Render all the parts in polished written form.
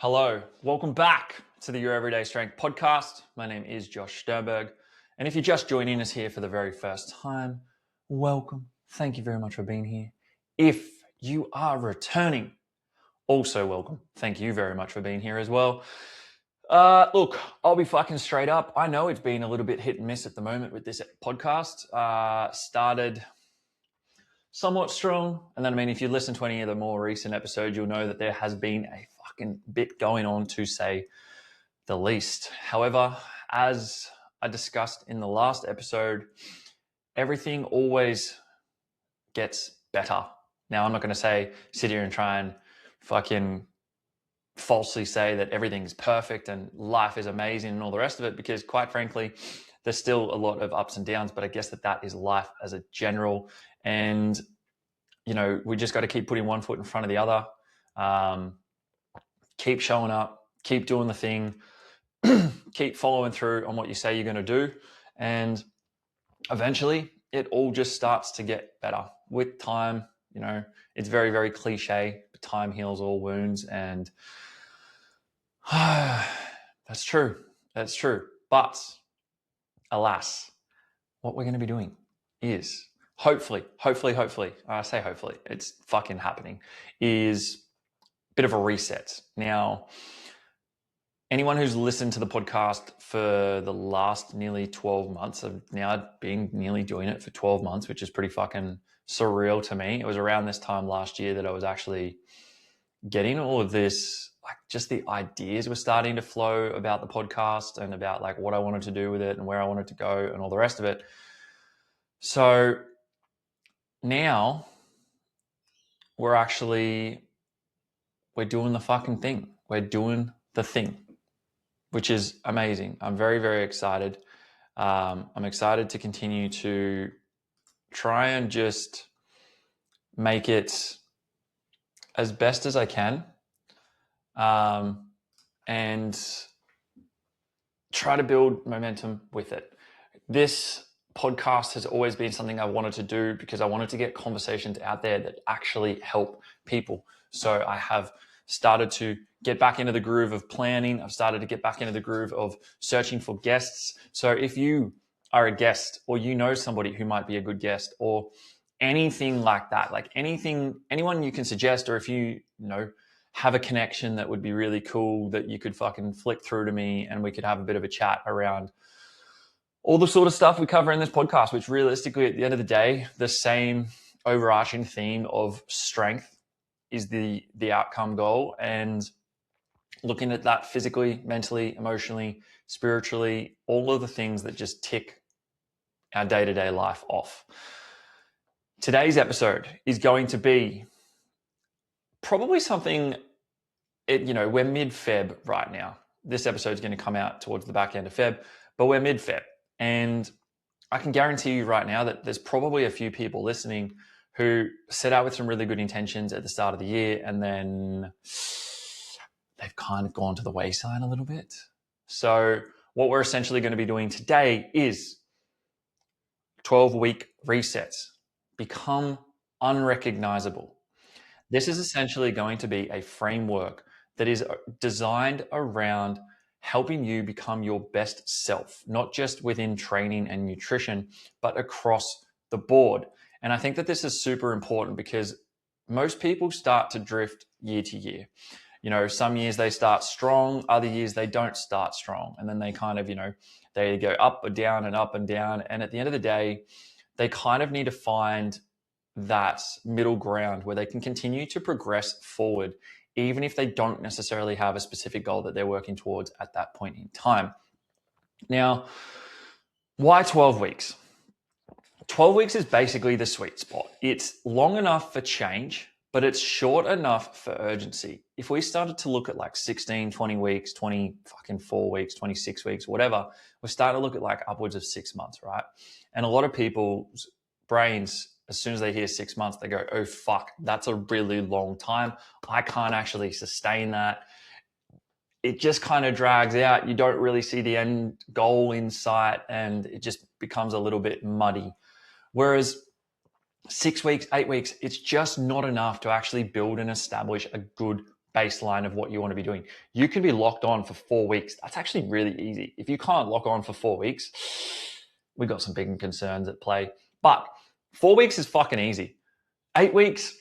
Hello, welcome back to the Your Everyday Strength podcast. My name is Josh Sternberg. And if you're just joining us here for the very first time, welcome. Thank you very much for being here. If you are returning, also welcome. Thank you very much for being here as well. Look, I'll be fucking straight up. I know it's been a little bit hit and miss at the moment with this podcast. Started somewhat strong. And then, if you listen to any of the more recent episodes, you'll know that there has been a fucking bit going on, to say the least. However, as I discussed in the last episode, everything always gets better. Now, I'm not going to sit here and try and fucking falsely say that everything's perfect and life is amazing and all the rest of it, because quite frankly, there's still a lot of ups and downs, but I guess that is life as a general. And, we just got to keep putting one foot in front of the other. Keep showing up, keep doing the thing, keep following through on what you say you're going to do. And eventually it all just starts to get better with time. It's very, very cliche, but time heals all wounds. And that's true. That's true. But alas, what we're going to be doing is hopefully, I say hopefully, it's fucking happening, is a bit of a reset. Now, anyone who's listened to the podcast for the last nearly 12 months, I've now been nearly doing it for 12 months, which is pretty fucking surreal to me. It was around this time last year that I was actually getting all of this, just the ideas were starting to flow about the podcast and about what I wanted to do with it and where I wanted to go and all the rest of it. So now we're doing the fucking thing. We're doing the thing, which is amazing. I'm very, very excited. I'm excited to continue to try and just make it as best as I can, and try to build momentum with it. This podcast has always been something I wanted to do because I wanted to get conversations out there that actually help people. So I have started to get back into the groove of planning. I've started to get back into the groove of searching for guests. So if you are a guest, or somebody who might be a good guest, or anything like that, anyone you can suggest, or if you have a connection that would be really cool that you could fucking flick through to me and we could have a bit of a chat around all the sort of stuff we cover in this podcast, which realistically, at the end of the day, the same overarching theme of strength is the outcome goal, and looking at that physically, mentally, emotionally, spiritually, all of the things that just tick our day-to-day life off. Today's episode is going to be probably something, we're mid-Feb right now. This episode is going to come out towards the back end of Feb, but we're mid-Feb. And I can guarantee you right now that there's probably a few people listening who set out with some really good intentions at the start of the year, and then they've kind of gone to the wayside a little bit. So what we're essentially going to be doing today is 12-week resets. Become unrecognizable. This is essentially going to be a framework that is designed around helping you become your best self, not just within training and nutrition, but across the board. And I think that this is super important because most people start to drift year to year. Some years they start strong, other years they don't start strong. And then they kind of, they go up or down and up and down. And at the end of the day, they kind of need to find that middle ground where they can continue to progress forward, even if they don't necessarily have a specific goal that they're working towards at that point in time. Now, why 12 weeks? 12 weeks is basically the sweet spot. It's long enough for change, but it's short enough for urgency. If we started to look at 16, 20 weeks, 24 weeks, 26 weeks, whatever, we're starting to look at upwards of 6 months, right? And a lot of people's brains, as soon as they hear 6 months, they go, oh, fuck, that's a really long time. I can't actually sustain that. It just kind of drags out. You don't really see the end goal in sight, and it just becomes a little bit muddy. Whereas 6 weeks, 8 weeks, it's just not enough to actually build and establish a good baseline of what you want to be doing. You can be locked on for 4 weeks. That's actually really easy. If you can't lock on for 4 weeks, we've got some big concerns at play. But 4 weeks is fucking easy. 8 weeks,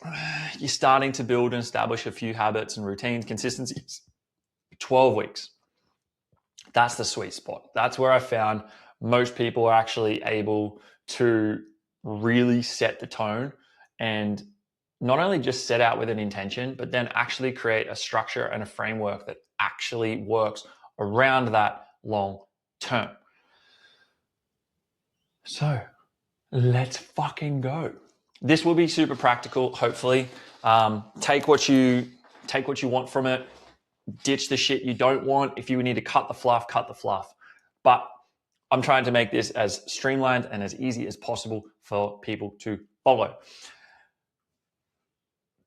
you're starting to build and establish a few habits and routines, consistencies. 12 weeks, that's the sweet spot. That's where I found most people are actually able to really set the tone and not only just set out with an intention, but then actually create a structure and a framework that actually works around that long term. So let's fucking go. This will be super practical, hopefully. Take what you want from it. Ditch the shit you don't want. If you need to cut the fluff, cut the fluff. But I'm trying to make this as streamlined and as easy as possible for people to follow.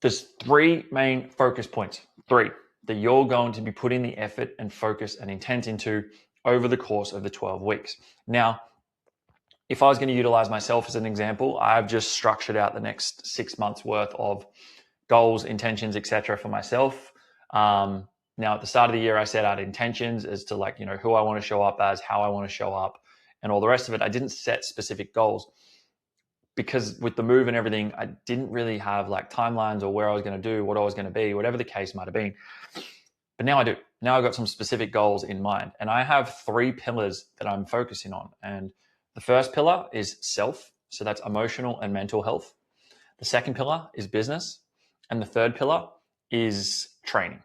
There's 3 main focus points, 3, that you're going to be putting the effort and focus and intent into over the course of the 12 weeks. Now, if I was going to utilize myself as an example, I've just structured out the next 6 months worth of goals, intentions, etc. for myself. Now, at the start of the year, I set out intentions as to who I want to show up as, how I want to show up, and all the rest of it. I didn't set specific goals because with the move and everything, I didn't really have timelines or where I was going to do, what I was going to be, whatever the case might have been. But now I do. Now I've got some specific goals in mind. And I have 3 pillars that I'm focusing on. And the first pillar is self. So that's emotional and mental health. The second pillar is business. And the third pillar is training.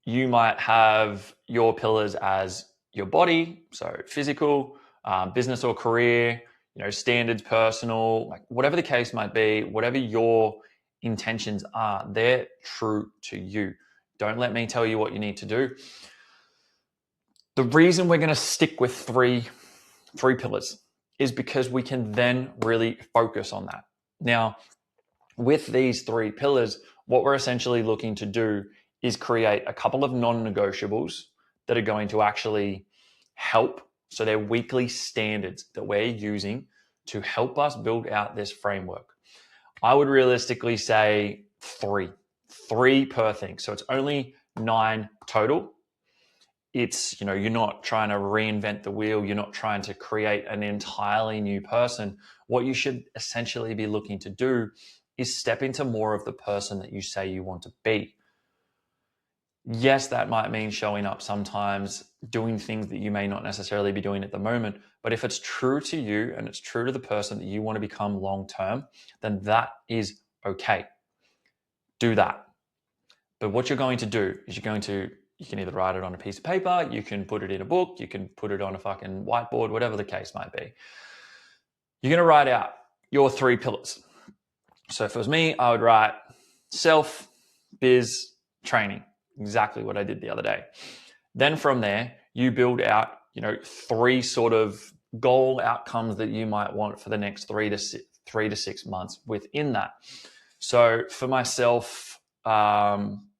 You might have your pillars as your body, so physical, business or career, standards, personal, whatever the case might be, whatever your intentions are, they're true to you. Don't let me tell you what you need to do. The reason we're going to stick with three pillars is because we can then really focus on that. Now, with these 3 pillars, what we're essentially looking to do is create a couple of non-negotiables that are going to actually help. So they're weekly standards that we're using to help us build out this framework. I would realistically say 3 per thing. So it's only 9 total. It's, you're not trying to reinvent the wheel. You're not trying to create an entirely new person. What you should essentially be looking to do is step into more of the person that you say you want to be. Yes, that might mean showing up sometimes, doing things that you may not necessarily be doing at the moment. But if it's true to you and it's true to the person that you want to become long-term, then that is okay. Do that. But what you're going to do is you can either write it on a piece of paper, you can put it in a book, you can put it on a fucking whiteboard, whatever the case might be. You're going to write out your 3 pillars. So if it was me, I would write self, biz, training. Exactly what I did the other day. Then from there, you build out, 3 sort of goal outcomes that you might want for the next 3 to 6 months within that. So for myself,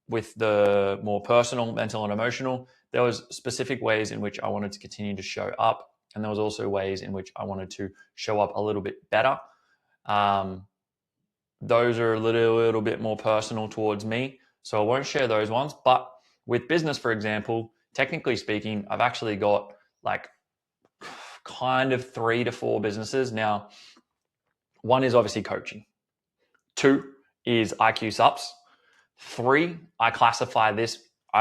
with the more personal, mental and emotional, there was specific ways in which I wanted to continue to show up. And there was also ways in which I wanted to show up a little bit better. Those are a little bit more personal towards me. So I won't share those ones. But with business, for example, technically speaking, I've actually got kind of 3 to 4 businesses. Now, 1 is obviously coaching. 2 is IQ subs. 3, I'm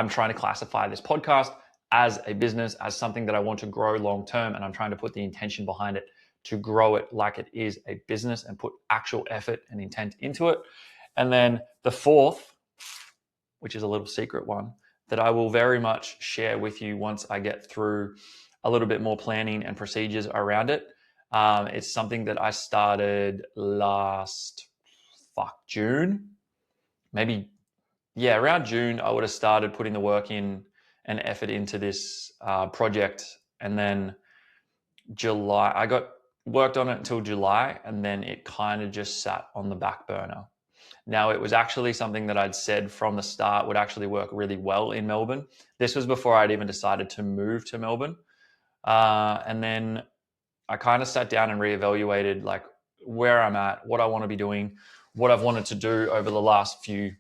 trying to classify this podcast as a business, as something that I want to grow long term. And I'm trying to put the intention behind it to grow it like it is a business and put actual effort and intent into it. And then the 4th, which is a little secret one that I will very much share with you once I get through a little bit more planning and procedures around it. It's something that I started last June. Around June, I would have started putting the work in and effort into this project. And then July, I worked on it until July, and then it kind of just sat on the back burner. Now, it was actually something that I'd said from the start would actually work really well in Melbourne. This was before I'd even decided to move to Melbourne. And then I kind of sat down and reevaluated where I'm at, what I want to be doing, what I've wanted to do over the last few,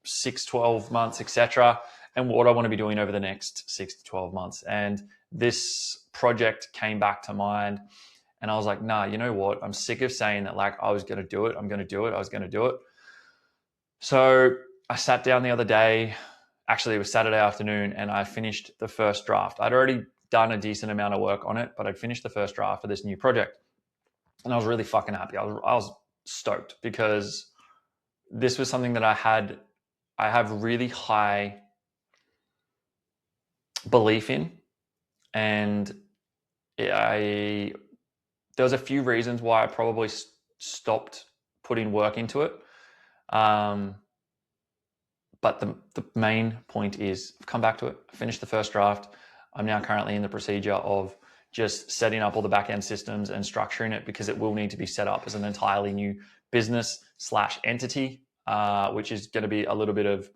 6, 12 months, etc., and what I want to be doing over the next 6 to 12 months. And this project came back to mind, and I was like, nah, you know what? I'm sick of saying that like I was going to do it. I'm going to do it. I was going to do it. So I sat down the other day, actually it was Saturday afternoon, and I finished the first draft. I'd already done a decent amount of work on it, but I'd finished the first draft of this new project. And I was really fucking happy. I was stoked because this was something that I have really high belief in. And there was a few reasons why I probably stopped putting work into it. But the main point is I've come back to it. I finished the first draft. I'm now currently in the procedure of just setting up all the back-end systems and structuring it, because it will need to be set up as an entirely new business/entity, which is going to be a little bit of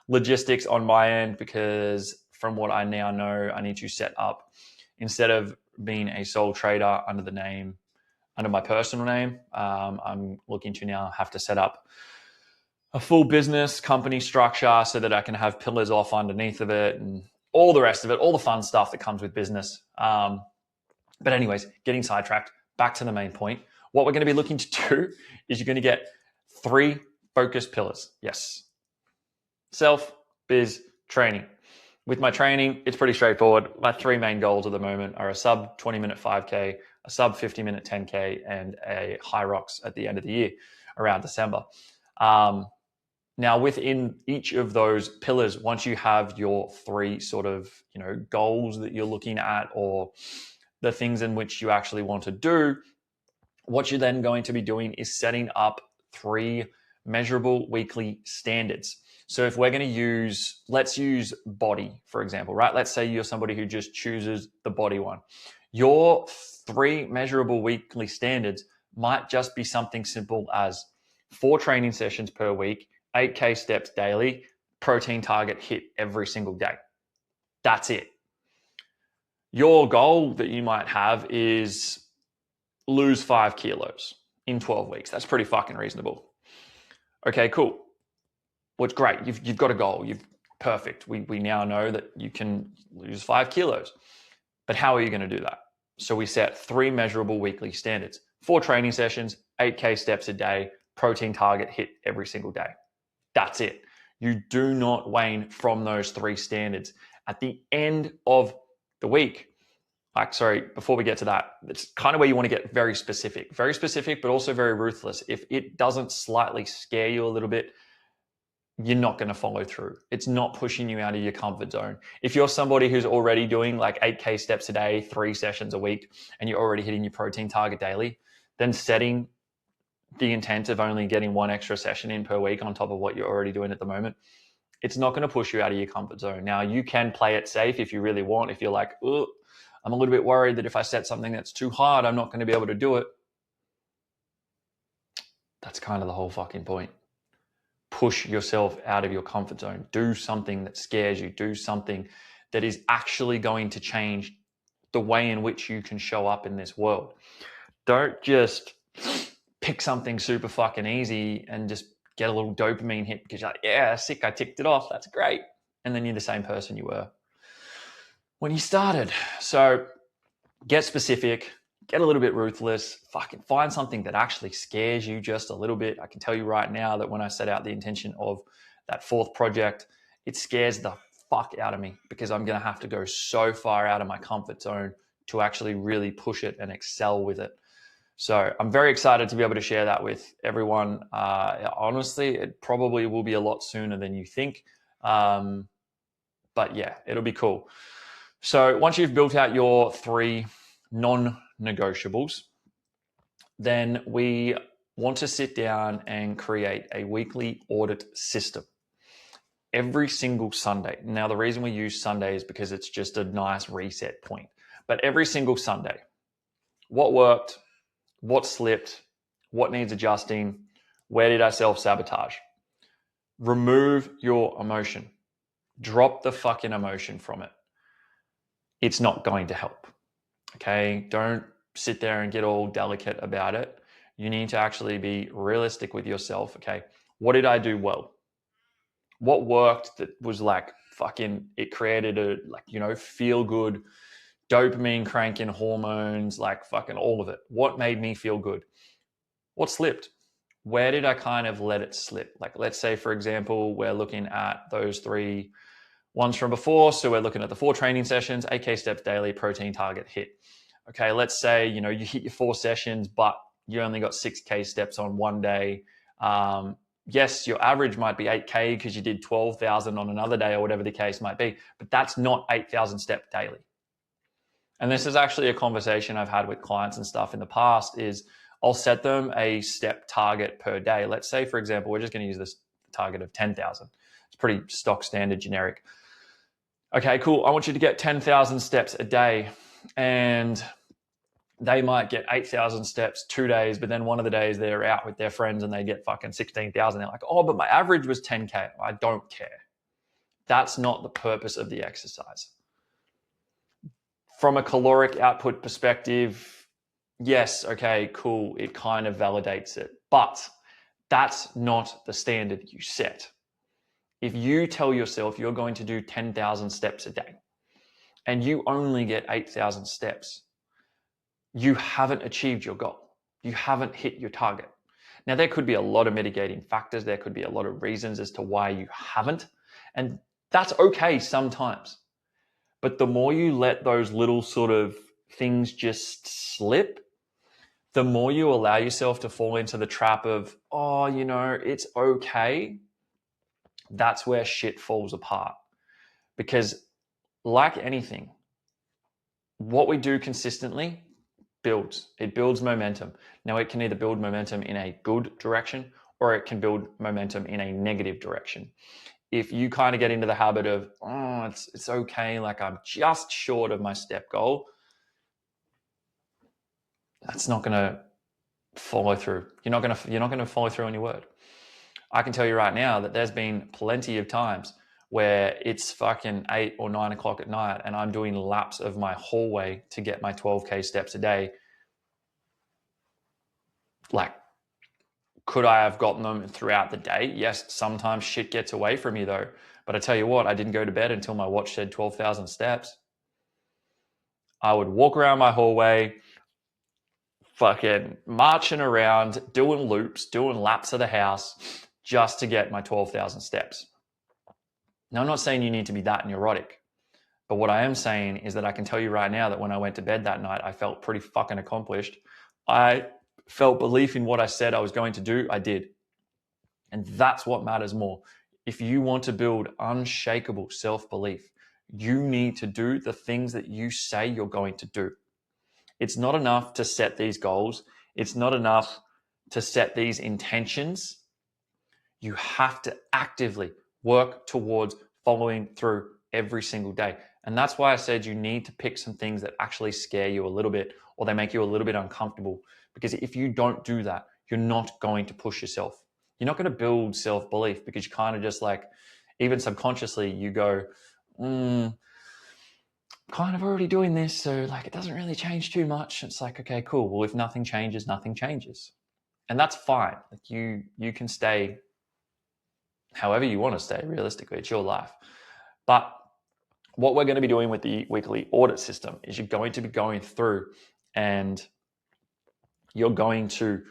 logistics on my end, because from what I now know, I need to set up, instead of being a sole trader under my personal name, I'm looking to now have to set up a full business company structure so that I can have pillars off underneath of it and all the rest of it, all the fun stuff that comes with business. But anyways, getting sidetracked, back to the main point. What we're going to be looking to do is you're going to get 3 focus pillars. Yes. Self, biz, training. With my training, it's pretty straightforward. My 3 main goals at the moment are a sub 20-minute 5K, a sub 50-minute 10K, and a high rocks at the end of the year around December. Now, within each of those pillars, once you have your 3 sort of, goals that you're looking at, or the things in which you actually want to do, what you're then going to be doing is setting up 3 measurable weekly standards. So if we're going to let's use body, for example, right? Let's say you're somebody who just chooses the body one. Your 3 measurable weekly standards might just be something simple as 4 training sessions per week, 8K steps daily, protein target hit every single day. That's it. Your goal that you might have is lose 5 kilos in 12 weeks. That's pretty fucking reasonable. Okay, cool. Well, it's great. You've got a goal. Perfect. We now know that you can lose 5 kilos. But how are you going to do that? So we set 3 measurable weekly standards: 4 training sessions, 8K steps a day, protein target hit every single day. That's it. You do not wane from those 3 standards. At the end of the week, before we get to that, it's kind of where you want to get very specific, but also very ruthless. If it doesn't slightly scare you a little bit, you're not going to follow through. It's not pushing you out of your comfort zone. If you're somebody who's already doing like 8K steps a day, 3 sessions a week, and you're already hitting your protein target daily, then setting the intent of only getting 1 extra session in per week on top of what you're already doing at the moment, it's not going to push you out of your comfort zone. Now, you can play it safe if you really want. If you're like, oh, I'm a little bit worried that if I set something that's too hard, I'm not going to be able to do it. That's kind of the whole fucking point. Push yourself out of your comfort zone. Do something that scares you. Do something that is actually going to change the way in which you can show up in this world. Don't just pick something super fucking easy and just get a little dopamine hit because you're like, yeah, sick, I ticked it off. That's great. And then you're the same person you were when you started. So get specific, get a little bit ruthless, fucking find something that actually scares you just a little bit. I can tell you right now that when I set out the intention of that 4th project, it scares the fuck out of me because I'm going to have to go so far out of my comfort zone to actually really push it and excel with it. So I'm very excited to be able to share that with everyone. Honestly, it probably will be a lot sooner than you think. But yeah, it'll be cool. So once you've built out your 3 non-negotiables, then we want to sit down and create a weekly audit system every single Sunday. Now, the reason we use Sunday is because it's just a nice reset point. But every single Sunday, what worked, what slipped, what needs adjusting, where did I self-sabotage? Remove your emotion. Drop the fucking emotion from it. It's not going to help. Okay? Don't sit there and get all delicate about it. You need to actually be realistic with yourself. Okay? What did I do well? What worked that was like fucking, it created a, like, you know, feel good, dopamine cranking hormones, like fucking all of it. What made me feel good? What slipped? Where did I kind of let it slip? Like, let's say, for example, we're looking at those 3 ones from before. So we're looking at the 4 training sessions, 8K steps daily, protein target hit. Okay, let's say, you know, you hit your 4 sessions, but you only got 6K steps on one day. Yes, your average might be 8K because you did 12,000 on another day or whatever the case might be, but that's not 8,000 steps daily. And this is actually a conversation I've had with clients and stuff in the past is I'll set them a step target per day. Let's say, for example, we're just going to use this target of 10,000. It's pretty stock standard generic. Okay, cool. I want you to get 10,000 steps a day. And they might get 8,000 steps 2 days, but then one of the days they're out with their friends and they get fucking 16,000. They're like, oh, but my average was 10K. I don't care. That's not the purpose of the exercise. From a caloric output perspective, yes, okay, cool. It kind of validates it, but that's not the standard you set. If you tell yourself you're going to do 10,000 steps a day and you only get 8,000 steps, you haven't achieved your goal. You haven't hit your target. Now, there could be a lot of mitigating factors. There could be a lot of reasons as to why you haven't. And that's okay sometimes. But the more you let those little sort of things just slip, the more you allow yourself to fall into the trap of, oh, you know, it's okay. That's where shit falls apart. Because like anything, what we do consistently builds. It builds momentum. Now, it can either build momentum in a good direction or it can build momentum in a negative direction. If you kind of get into the habit of, oh, it's okay, like I'm just short of my step goal, that's not going to follow through. You're not going to follow through on your word. I can tell you right now that there's been plenty of times where it's fucking 8 or 9 o'clock at night and I'm doing laps of my hallway to get my 12K steps a day. Like, could I have gotten them throughout the day? Yes, sometimes shit gets away from you though. But I tell you what, I didn't go to bed until my watch said 12,000 steps. I would walk around my hallway, fucking marching around, doing loops, doing laps of the house just to get my 12,000 steps. Now, I'm not saying you need to be that neurotic, but what I am saying is that I can tell you right now that when I went to bed that night, I felt pretty fucking accomplished. I felt belief in what I said I was going to do. I did. And that's what matters more. If you want to build unshakable self-belief, you need to do the things that you say you're going to do. It's not enough to set these goals. It's not enough to set these intentions. You have to actively work towards following through every single day. And that's why I said you need to pick some things that actually scare you a little bit or they make you a little bit uncomfortable. Because if you don't do that, you're not going to push yourself. You're not going to build self-belief because you kind of just like, even subconsciously, you go, kind of already doing this, so like it doesn't really change too much. It's like, okay, cool. Well, if nothing changes, nothing changes. And that's fine. Like you can stay however you want to stay, realistically. It's your life. But what we're going to be doing with the weekly audit system is you're going to be going through and you're going to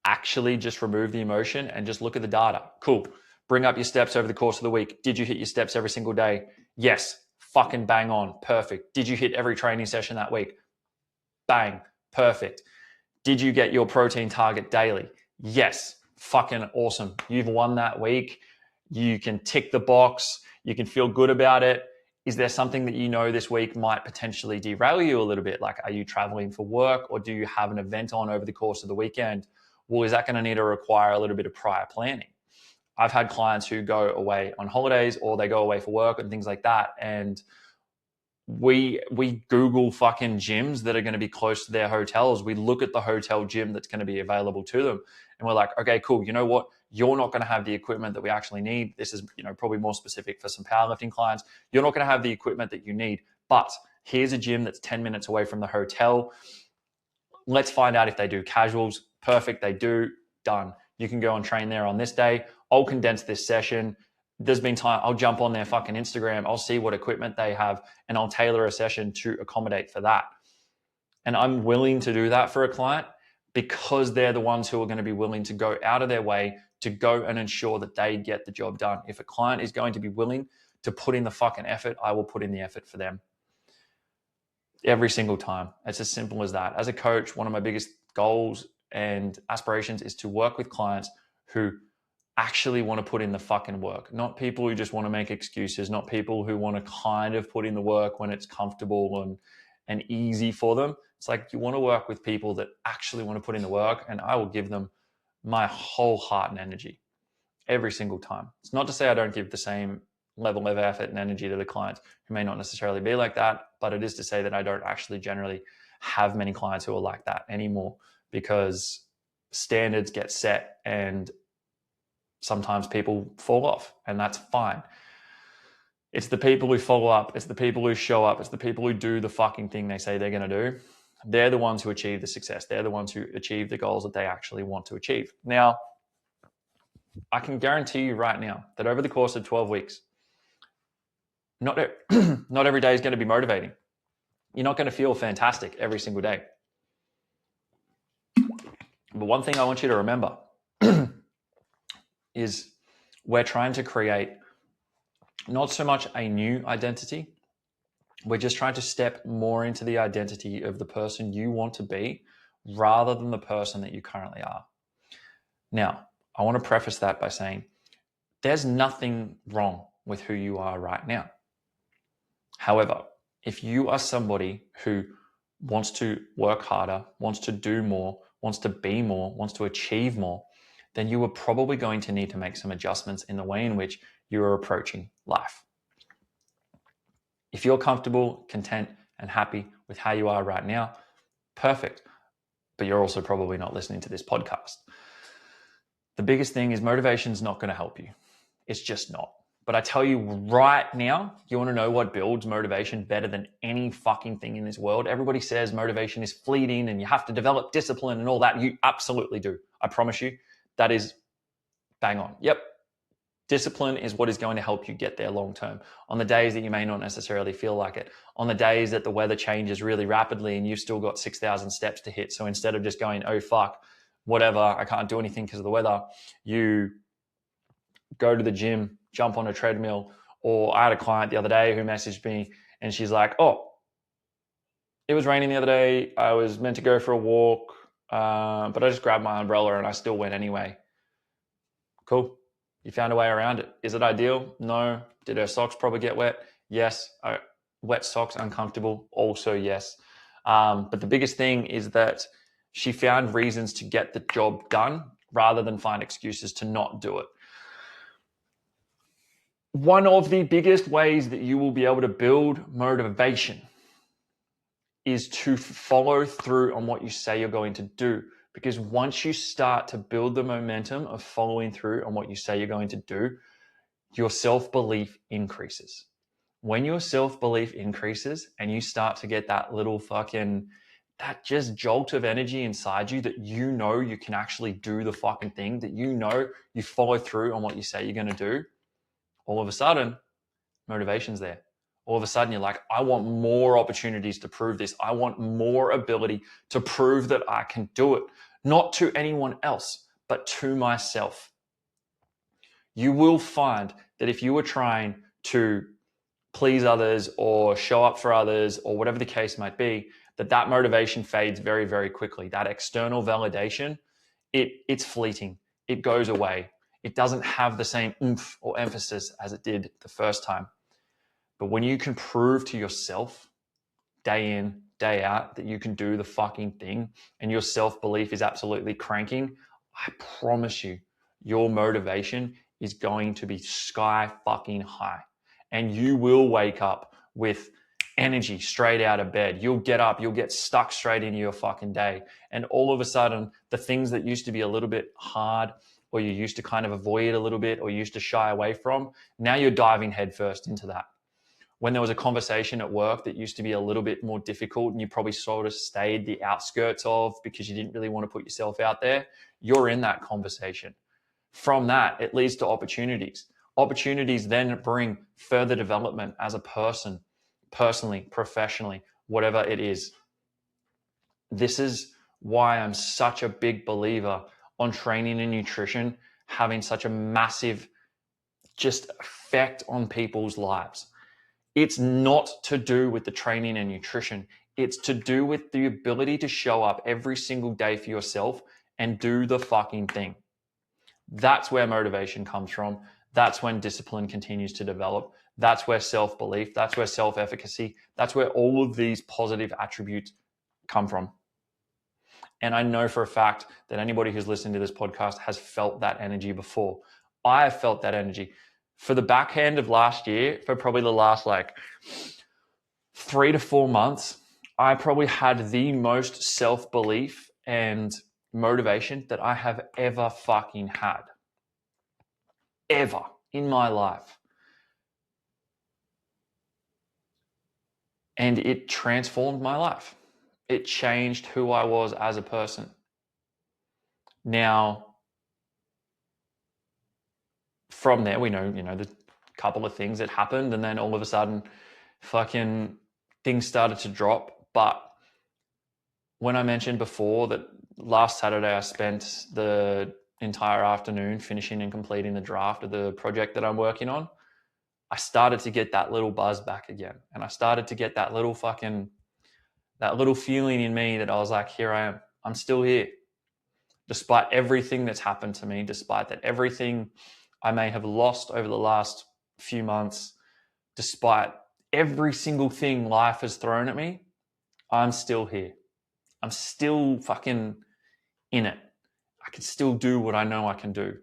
actually just remove the emotion and just look at the data. Cool. Bring up your steps over the course of the week. Did you hit your steps every single day? Yes. Fucking bang on. Perfect. Did you hit every training session that week? Bang. Perfect. Did you get your protein target daily? Yes. Fucking awesome. You've won that week. You can tick the box. You can feel good about it. Is there something that you know this week might potentially derail you a little bit? Like, are you traveling for work or do you have an event on over the course of the weekend? Well, is that going to need to require a little bit of prior planning? I've had clients who go away on holidays or they go away for work and things like that. And we Google fucking gyms that are going to be close to their hotels. We look at the hotel gym that's going to be available to them. And we're like, okay, cool. You know what? You're not going to have the equipment that we actually need. This is, probably more specific for some powerlifting clients. You're not going to have the equipment that you need, but here's a gym that's 10 minutes away from the hotel. Let's find out if they do casuals. Perfect. They do. Done. You can go and train there on this day. I'll condense this session. there's been time I'll jump on their fucking Instagram, I'll see what equipment they have, and I'll tailor a session to accommodate for that. And I'm willing to do that for a client because they're the ones who are going to be willing to go out of their way to go and ensure that they get the job done. If a client is going to be willing to put in the fucking effort, I will put in the effort for them. Every single time. It's as simple as that. As a coach, one of my biggest goals and aspirations is to work with clients who actually want to put in the fucking work, not people who just want to make excuses, not people who want to kind of put in the work when it's comfortable and easy for them. It's like you want to work with people that actually want to put in the work, and I will give them my whole heart and energy every single time. It's not to say I don't give the same level of effort and energy to the clients who may not necessarily be like that, but it is to say that I don't actually generally have many clients who are like that anymore, because standards get set and sometimes people fall off, and that's fine. It's the people who follow up, it's the people who show up, it's the people who do the fucking thing they say they're going to do. They're the ones who achieve the success. They're the ones who achieve the goals that they actually want to achieve. Now, I can guarantee you right now that over the course of 12 weeks, not every day is going to be motivating. You're not going to feel fantastic every single day. But one thing I want you to remember is we're trying to create not so much a new identity. We're just trying to step more into the identity of the person you want to be rather than the person that you currently are. Now, I want to preface that by saying there's nothing wrong with who you are right now. However, if you are somebody who wants to work harder, wants to do more, wants to be more, wants to achieve more, then you are probably going to need to make some adjustments in the way in which you are approaching life. If you're comfortable, content, and happy with how you are right now, perfect. But you're also probably not listening to this podcast. The biggest thing is motivation's not going to help you. It's just not. But I tell you right now, you want to know what builds motivation better than any fucking thing in this world? Everybody says motivation is fleeting and you have to develop discipline and all that. You absolutely do. I promise you, that is bang on. Yep. Discipline is what is going to help you get there long term. On the days that you may not necessarily feel like it, on the days that the weather changes really rapidly and you've still got 6,000 steps to hit. So instead of just going, oh fuck, whatever, I can't do anything because of the weather, you go to the gym, jump on a treadmill. Or I had a client the other day who messaged me and she's like, oh, it was raining the other day. I was meant to go for a walk, but I just grabbed my umbrella and I still went anyway. Cool. You found a way around it. Is it ideal? No. Did her socks probably get wet? Yes. Wet socks, uncomfortable? Also yes. But the biggest thing is that she found reasons to get the job done rather than find excuses to not do it. One of the biggest ways that you will be able to build motivation is to follow through on what you say you're going to do. Because once you start to build the momentum of following through on what you say you're going to do, your self-belief increases. When your self-belief increases and you start to get that little that just jolt of energy inside you that you know you can actually do the fucking thing, that you know you follow through on what you say you're going to do, all of a sudden, motivation's there. All of a sudden, you're like, I want more opportunities to prove this. I want more ability to prove that I can do it, not to anyone else, but to myself. You will find that if you are trying to please others or show up for others or whatever the case might be, that motivation fades very, very quickly. That external validation, it's fleeting. It goes away. It doesn't have the same oomph or emphasis as it did the first time. But when you can prove to yourself day in, day out that you can do the fucking thing and your self-belief is absolutely cranking, I promise you, your motivation is going to be sky fucking high. And you will wake up with energy straight out of bed. You'll get up, you'll get stuck straight into your fucking day. And all of a sudden, the things that used to be a little bit hard or you used to kind of avoid a little bit or you used to shy away from, now you're diving headfirst into that. When there was a conversation at work that used to be a little bit more difficult and you probably sort of stayed the outskirts of because you didn't really want to put yourself out there, you're in that conversation. From that, it leads to opportunities. Opportunities then bring further development as a person, personally, professionally, whatever it is. This is why I'm such a big believer on training and nutrition having such a massive just effect on people's lives. It's not to do with the training and nutrition. It's to do with the ability to show up every single day for yourself and do the fucking thing. That's where motivation comes from. That's when discipline continues to develop. That's where self-belief, that's where self-efficacy, that's where all of these positive attributes come from. And I know for a fact that anybody who's listening to this podcast has felt that energy before. I have felt that energy. For the back end of last year, for probably the last 3 to 4 months, I probably had the most self-belief and motivation that I have ever fucking had. Ever in my life. And it transformed my life. It changed who I was as a person. Now, from there, we know, the couple of things that happened, and then all of a sudden, fucking things started to drop. But when I mentioned before that last Saturday, I spent the entire afternoon finishing and completing the draft of the project that I'm working on, I started to get that little buzz back again. And I started to get that little feeling in me that I was like, here I am. I'm still here. Despite everything that's happened to me, despite that everything I may have lost over the last few months, despite every single thing life has thrown at me, I'm still here. I'm still fucking in it. I can still do what I know I can do.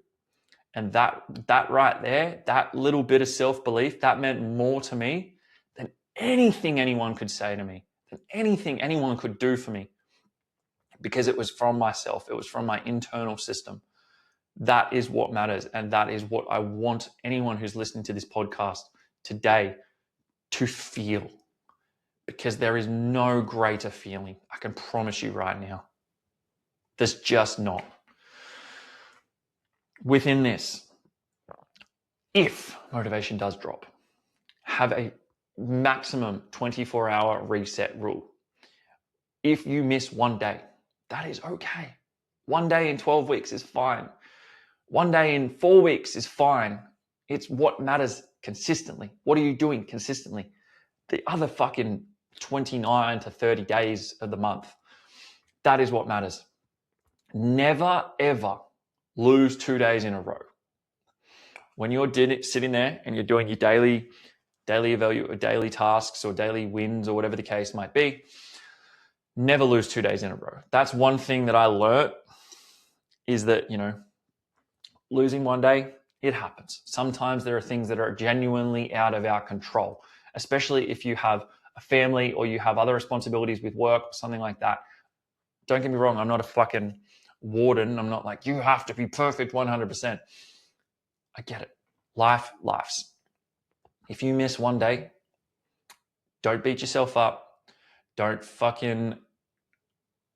And that right there, that little bit of self-belief, that meant more to me than anything anyone could say to me, than anything anyone could do for me, because it was from myself. It was from my internal system. That is what matters. And that is what I want anyone who's listening to this podcast today to feel, because there is no greater feeling. I can promise you right now. There's just not. Within this, if motivation does drop, have a maximum 24-hour reset rule. If you miss one day, that is okay. One day in 12 weeks is fine. One day in 4 weeks is fine. It's what matters consistently. What are you doing consistently? The other fucking 29 to 30 days of the month, that is what matters. Never, ever lose 2 days in a row. When you're sitting there and you're doing your daily tasks or daily wins or whatever the case might be, never lose 2 days in a row. That's one thing that I learned, is that, losing one day, it happens. Sometimes there are things that are genuinely out of our control, especially if you have a family or you have other responsibilities with work or something like that. Don't get me wrong, I'm not a fucking warden. I'm not like, you have to be perfect 100%. I get it. Life's. If you miss one day, don't beat yourself up. Don't fucking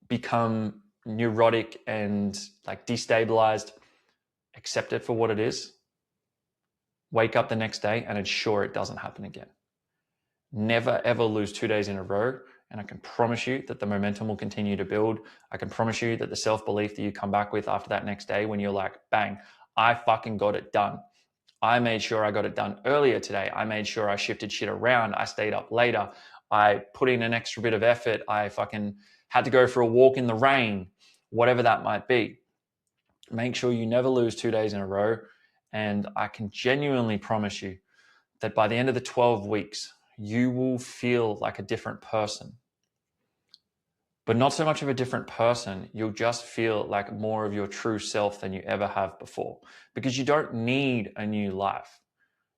become neurotic and destabilized. Accept it for what it is. Wake up the next day and ensure it doesn't happen again. Never ever lose 2 days in a row. And I can promise you that the momentum will continue to build. I can promise you that the self-belief that you come back with after that next day, when you're like, bang, I fucking got it done. I made sure I got it done earlier today. I made sure I shifted shit around. I stayed up later. I put in an extra bit of effort. I fucking had to go for a walk in the rain, whatever that might be. Make sure you never lose 2 days in a row. And I can genuinely promise you that by the end of the 12 weeks, you will feel like a different person. But not so much of a different person, you'll just feel like more of your true self than you ever have before. Because you don't need a new life.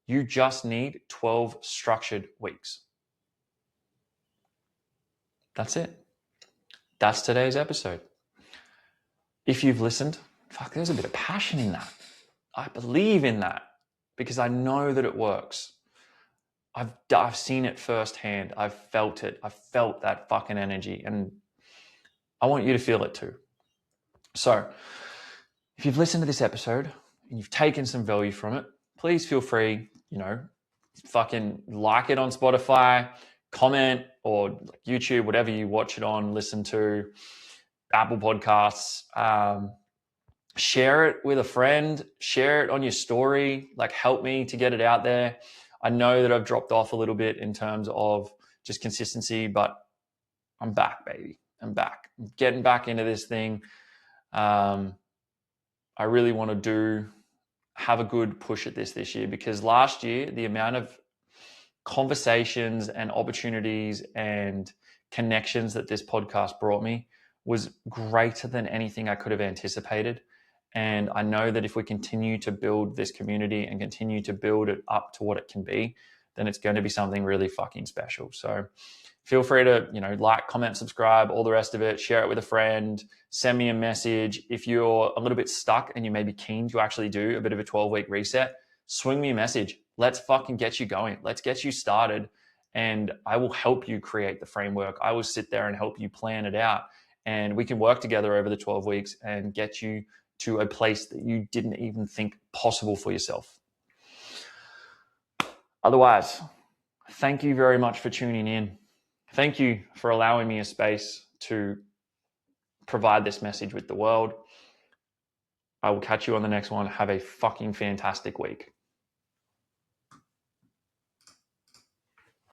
You just need 12 structured weeks. That's it. That's today's episode. If you've listened, there's a bit of passion in that. I believe in that because I know that it works. I've seen it firsthand. I've felt it. I've felt that fucking energy, and I want you to feel it too. So if you've listened to this episode and you've taken some value from it, please feel free, fucking like it on Spotify, comment, or YouTube, whatever you watch it on, listen to, Apple Podcasts. Share it with a friend, share it on your story, help me to get it out there. I know that I've dropped off a little bit in terms of just consistency, but I'm back, baby. I'm back. I'm getting back into this thing. I really want to have a good push at this year, because last year, the amount of conversations and opportunities and connections that this podcast brought me was greater than anything I could have anticipated. And I know that if we continue to build this community and continue to build it up to what it can be, then it's going to be something really fucking special. So feel free to, like, comment, subscribe, all the rest of it, share it with a friend, send me a message. If you're a little bit stuck and you may be keen to actually do a bit of a 12-week reset, swing me a message. Let's fucking get you going. Let's get you started. And I will help you create the framework. I will sit there and help you plan it out. And we can work together over the 12 weeks and get you to a place that you didn't even think possible for yourself. Otherwise, thank you very much for tuning in. Thank you for allowing me a space to provide this message with the world. I will catch you on the next one. Have a fucking fantastic week.